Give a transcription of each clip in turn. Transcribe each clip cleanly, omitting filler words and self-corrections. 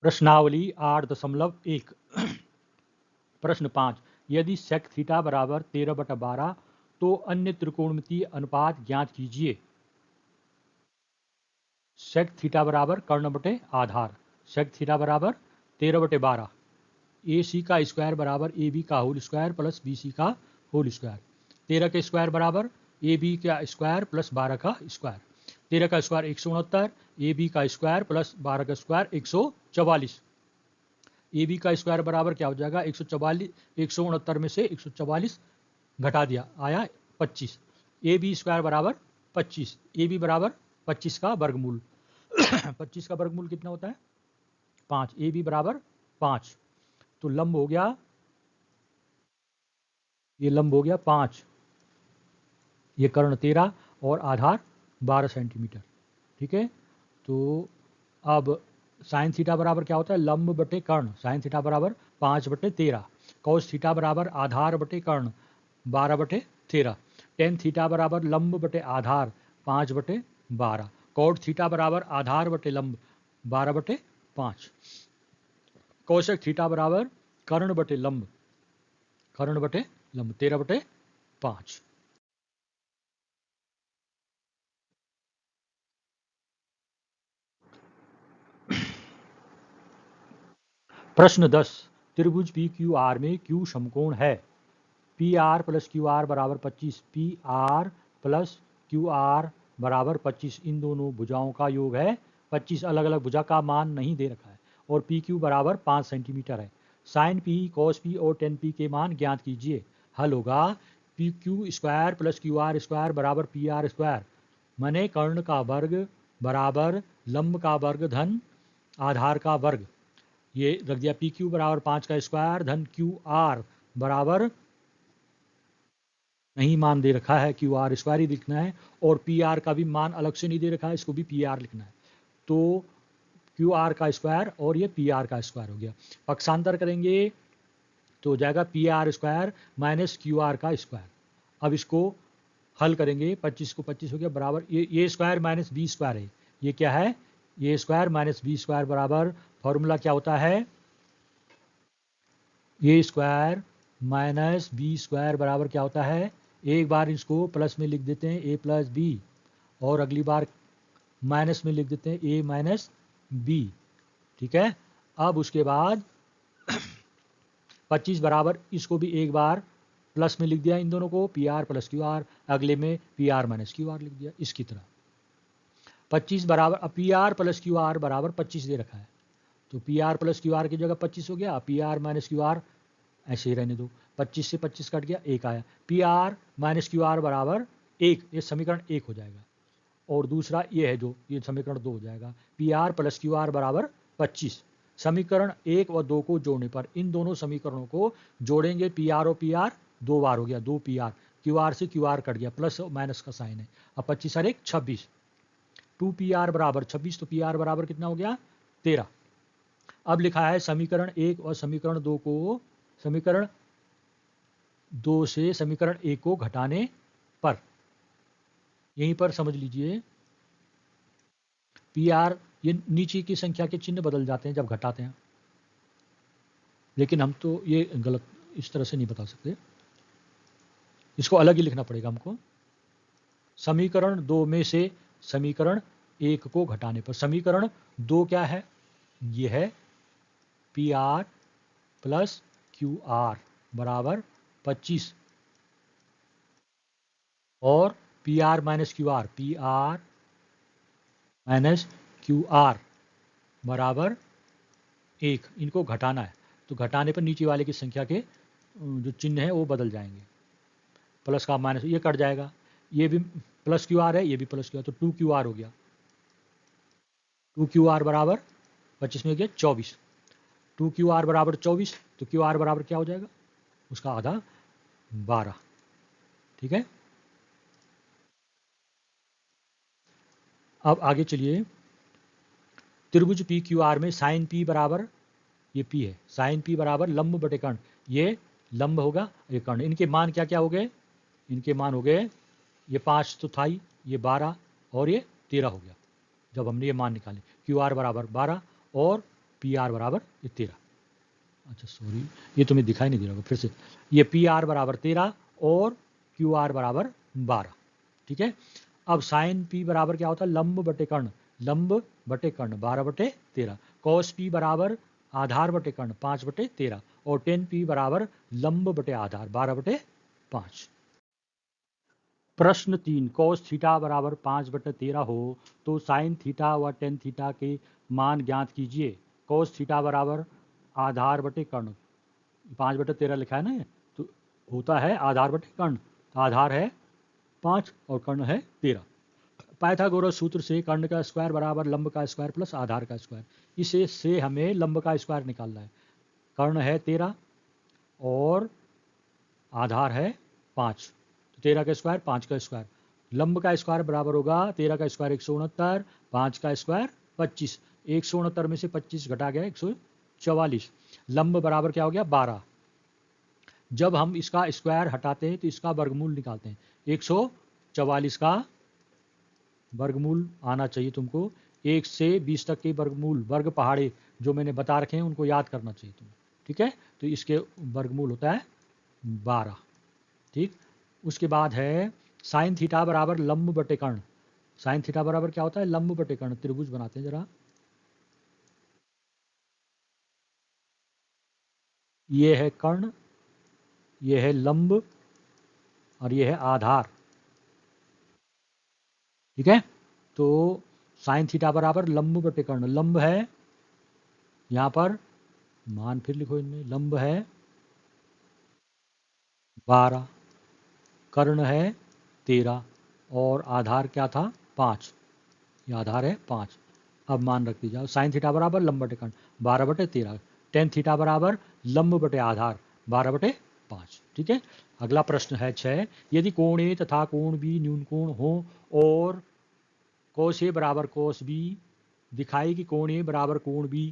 प्रश्नावली 8.1 प्रश्न 5 यदि सेक थीटा बराबर 13/12 तो अन्य त्रिकोणमितीय अनुपात ज्ञात कीजिए। सेक थीटा बराबर कर्ण बटे आधार, सेक थीटा बराबर 13/12, ए सी का स्क्वायर बराबर ए बी का whole square plus B C का होल स्क्वायर, 13 के स्क्वायर बराबर ए बी का स्क्वायर प्लस 12 का स्क्वायर, 13 का स्क्वायर 169, ए बी का स्क्वायर प्लस 12 का स्क्वायर 144, ए बी का स्क्वायर बराबर क्या हो जाएगा 144, 169 में से 144 घटा दिया आया 25, ए बी स्क्वायर बराबर 25, ए बी बराबर 25 का वर्गमूल 25 का वर्गमूल कितना होता है 5, ए बी बराबर 5, तो लंब हो गया, ये लंब हो गया 5, ये कर्ण 13 और आधार 12 सेंटीमीटर। ठीक है, तो अब साइन थीटा बराबर क्या होता है लंब बटे कर्ण, साइन थीटा बराबर 5/13, कॉस थीटा बराबर आधार बटे कर्ण 12/13, टेन थीटा बराबर लंब बटे आधार 5/12, कॉट थीटा बराबर आधार बटे लंब 12/5, कौशक थीटा बराबर कर्ण बटे लंब 13/5। प्रश्न 10 त्रिभुज पी क्यू आर में क्यू समकोण है, P R plus Q R बराबर 25, P R plus Q R बराबर 25, इन दोनों भुजाओं का योग है 25, अलग अलग भुजा का मान नहीं दे रखा है, और पी क्यू बराबर 5 सेंटीमीटर है। साइन पी कॉस पी और टेन पी के मान ज्ञात कीजिए। हल होगा P Q square plus Q R square बराबर पी आर स्क्वायर, माने कर्ण का वर्ग बराबर लंब का वर्ग धन आधार का वर्ग, ये रख दिया पी क्यू बराबर 5 का स्क्वायर धन क्यू आर बराबर नहीं मान दे रखा है, क्यू आर स्क्वायर ही लिखना है, और पी आर का भी मान अलग से नहीं दे रखा है, इसको भी पी आर लिखना है, तो क्यू आर का स्क्वायर और ये पी आर का स्क्वायर हो गया, पक्षांतर करेंगे तो हो जाएगा P R square minus Q R का स्क्वायर। अब इसको हल करेंगे, 25 को 25 हो गया बराबर ये स्क्वायर माइनस बी स्क्वायर है, ये क्या है ये स्क्वायर माइनस बी स्क्वायर बराबर फॉर्मूला क्या होता है ए स्क्वायर माइनस बी स्क्वायर बराबर क्या होता है, एक बार इसको प्लस में लिख देते हैं ए प्लस बी, और अगली बार माइनस में लिख देते हैं ए माइनस बी। ठीक है, अब उसके बाद 25 बराबर इसको भी एक बार प्लस में लिख दिया इन दोनों को, P R plus Q R, अगले में P R minus Q R लिख दिया इसकी तरह। 25 बराबर P R plus Q R बराबर 25 दे रखा है, तो P R plus Q R की जगह 25 हो गया, P R minus Q R ऐसे ही रहने दो, 25 से 25 कट गया, एक आया, P R minus Q R बराबर 1, ये समीकरण 1 हो जाएगा, और दूसरा ये है जो ये समीकरण 2 हो जाएगा, P R plus Q R बराबर 25। समीकरण 1 और 2 को जोड़ने पर इन दोनों समीकरणों को जोड़ेंगे, पी आर और पी आर 2 बार हो गया, 2 पी आर, क्यू आर से क्यू आर कट गया, प्लस माइनस का साइन है, अब 25 और 1 26, 2 पी आर बराबर 26, तो पी आर बराबर कितना हो गया 13। अब लिखा है समीकरण 1 और समीकरण 2 को, समीकरण 2 से समीकरण 1 को घटाने पर, यहीं पर समझ लीजिए पी आर, ये नीचे की संख्या के चिन्ह बदल जाते हैं जब घटाते हैं, लेकिन हम तो ये गलत इस तरह से नहीं बता सकते, इसको अलग ही लिखना पड़ेगा हमको। समीकरण 2 में से समीकरण 1 को घटाने पर, समीकरण 2 क्या है, ये है P R plus Q R बराबर 25 और P R minus Q R, P R minus Q R बराबर 1। इनको घटाना है, तो घटाने पर नीचे वाले की संख्या के जो चिन्ह है वो बदल जाएंगे। प्लस का माइनस ये कट जाएगा, ये भी प्लस क्यू आर है, ये भी प्लस क्यू आर, तो 2 क्यू आर हो गया। 2 क्यू आर बराबर 25 में हो गया 24। 2 क्यू आर बराबर 24, तो क्यू आर बराबर क्या हो जाएगा, उसका आधा 12। ठीक है, अब आगे चलिए। त्रिभुज पी क्यू आर में साइन पी बराबर, ये पी है, साइन पी बराबर लंब बटे कर्ण, ये लंब होगा, ये कर्ण। इनके मान क्या क्या हो गए, इनके मान हो गए, ये 5 तो था ही, ये 12 और ये 13 हो गया जब हमने ये मान निकाले। क्यू आर बराबर 12 और पी आर बराबर ये 13। अच्छा सॉरी, ये तुम्हें दिखाई नहीं दे रहा होगा, फिर से। ये पी आर बराबर 13 और क्यू आर बराबर 12। ठीक है, अब साइन पी बराबर क्या होता है, लंब बटे कर्ण, लंब बटे कर्ण 12 बटे 13। कॉस पी बराबर आधार बटे कर्ण 5 बटे 13 और टेन पी बराबर लंब बटे आधार 12 बटे 5। प्रश्न 3, कॉस थीटा बराबर 5 बटे 13 हो तो साइन थीटा व टेन थीटा के मान ज्ञात कीजिए। कॉस थीटा बराबर आधार बटे कर्ण, 5 बटे 13 लिखा है ना, तो होता है आधार बटे कर्ण, आधार है 5 और कर्ण है 13। पाइथागोरस सूत्र से कर्ण का स्क्वायर बराबर लंब का स्क्वायर प्लस आधार का स्क्वायर, इसे से हमें लंब का स्क्वायर निकालना है। कर्ण है 13 और आधार है 5, तो 13 का स्क्वायर 5 का स्क्वायर, लंब का स्क्वायर बराबर होगा 13 का स्क्वायर 169, 5 का स्क्वायर 25, 169 में से 25 घटा गया 144, लंब बराबर क्या हो गया 12। जब हम इसका स्क्वायर हटाते हैं तो इसका वर्गमूल निकालते हैं, 144 का वर्गमूल आना चाहिए तुमको, 1 से 20 तक के वर्गमूल, वर्ग पहाड़े जो मैंने बता रखे हैं उनको याद करना चाहिए तुम्हें। ठीक है, तो इसके वर्गमूल होता है 12। ठीक, उसके बाद है साइन थीटा बराबर लंब बटे कर्ण, साइन थीटा बराबर क्या होता है, लंब बटे कर्ण। त्रिभुज बनाते हैं जरा, ये है कर्ण, ये है लंब और ये है आधार। ठीक है, तो साइन थीटा बराबर लंब बटे कर्ण, लंब है यहाँ पर, मान फिर लिखो इनमें, लंब है 12, कर्ण है 13 और आधार क्या था 5, ये आधार है 5। अब मान रख दीजिए, साइन थीटा बराबर लंब बटे कर्ण 12 बटे 13, टेन थीटा बराबर लंब बटे आधार 12 बटे 5। ठीक है, अगला प्रश्न है 6, यदि कोण ए तथा कोण बी न्यून कोण हो और कोस ए बराबर कोस बी दिखाई कि कोण ए बराबर कोण बी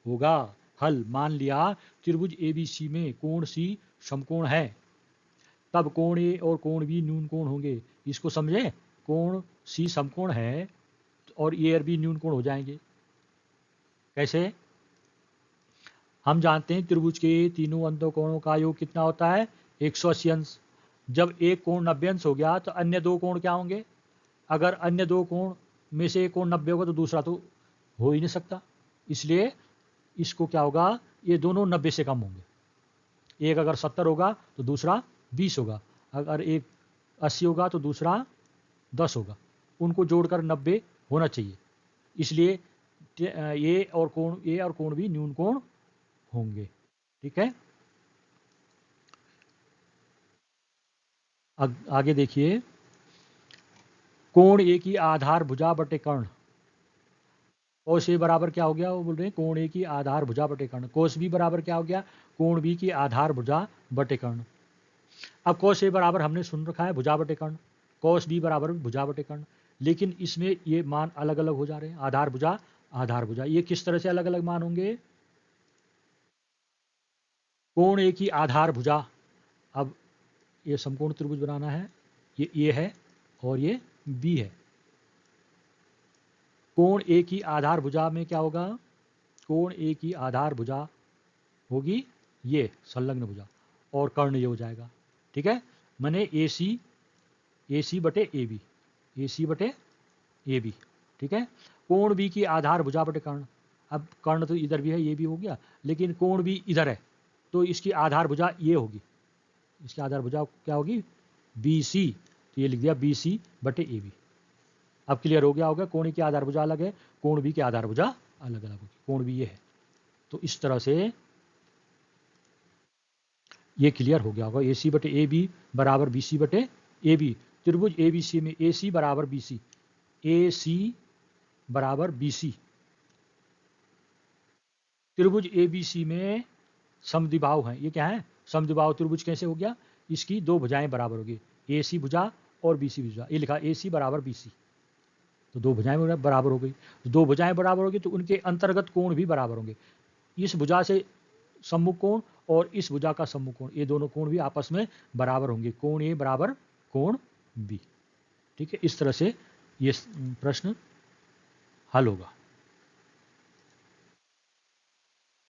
होगा। हल, मान लिया त्रिभुज एबीसी में कोण सी समकोण है, तब कोण ए और कोण बी न्यून कोण होंगे। इसको समझे, कोण सी समकोण है और ए और बी न्यून कोण हो जाएंगे। कैसे, हम जानते हैं त्रिभुज के तीनों अंतःकोणों का योग कितना होता है 180 अंश। जब एक कोण 90 अंश हो गया तो अन्य दो कोण क्या होंगे, अगर अन्य दो कोण में से एक कोण 90 होगा तो दूसरा तो हो ही नहीं सकता, इसलिए इसको क्या होगा, ये दोनों 90 से कम होंगे। एक अगर 70 होगा तो दूसरा 20 होगा, अगर एक 80 होगा तो दूसरा 10 होगा, उनको जोड़कर 90 होना चाहिए, इसलिए ए और कोण भी न्यून कोण होंगे। ठीक है, आगे देखिए, कोण ए की आधार भुजा बटे कर्ण, कोस ए बराबर क्या हो गया, वो बोल रहे हैं कोण ए की आधार भुजा बटे कर्ण, कोस बी बराबर क्या हो गया, कोण बी की आधार भुजा बटे कर्ण। अब कोस ए बराबर हमने सुन रखा है भुजा बटे कर्ण, कोस बी बराबर भुजा बटे कर्ण, लेकिन इसमें ये मान अलग अलग हो जा रहे हैं, आधार भुजा आधार भुजा, ये किस तरह से अलग अलग मान होंगे, कोण ए की आधार भुजा, अब ये समकोण त्रिभुज बनाना है, ये ए है और ये बी है, कोण ए की आधार भुजा में क्या होगा, कोण ए की आधार भुजा होगी ये संलग्न भुजा और कर्ण ये हो जाएगा। ठीक है, मैंने ए सी बटे ए बी, ए सी बटे ए बी। ठीक है, कोण बी की आधार भुजा बटे कर्ण, अब कर्ण तो इधर भी है, ये भी हो गया, लेकिन कोण भी इधर है तो इसकी आधार भुजा ये होगी, इसकी आधार भुजा क्या होगी बी सी, तो ये लिख दिया BC/AB। अब क्लियर हो गया होगा, कोण ए की आधारभुजा अलग है, कोण बी की आधारभुजा अलग अलग होगी। कोण बी ये है, तो इस तरह से ये क्लियर हो गया होगा। AC/AB बराबर BC/AB। त्रिभुज ABC में AC बराबर BC, AC बराबर BC। त्रिभुज ABC में समद्विबाहु हैं। ये क्या है? समद्विबाहु त्रिभुज कैसे हो गया? इसकी दो भुजाएं बराबर होगी, AC भुजा और BC भुजा। ये लिखा AC बराबर BC, तो दो भुजाएं बराबर हो गई। तो दो भुजाएं बराबर होगी तो उनके अंतर्गत कोण भी बराबर होंगे। इस भुजा से सम्मुख कोण और इस भुजा का सम्मुख कोण, ये दोनों कोण भी आपस में बराबर होंगे। कोण ए बराबर कोण बी। ठीक है, इस तरह से ये प्रश्न हल होगा।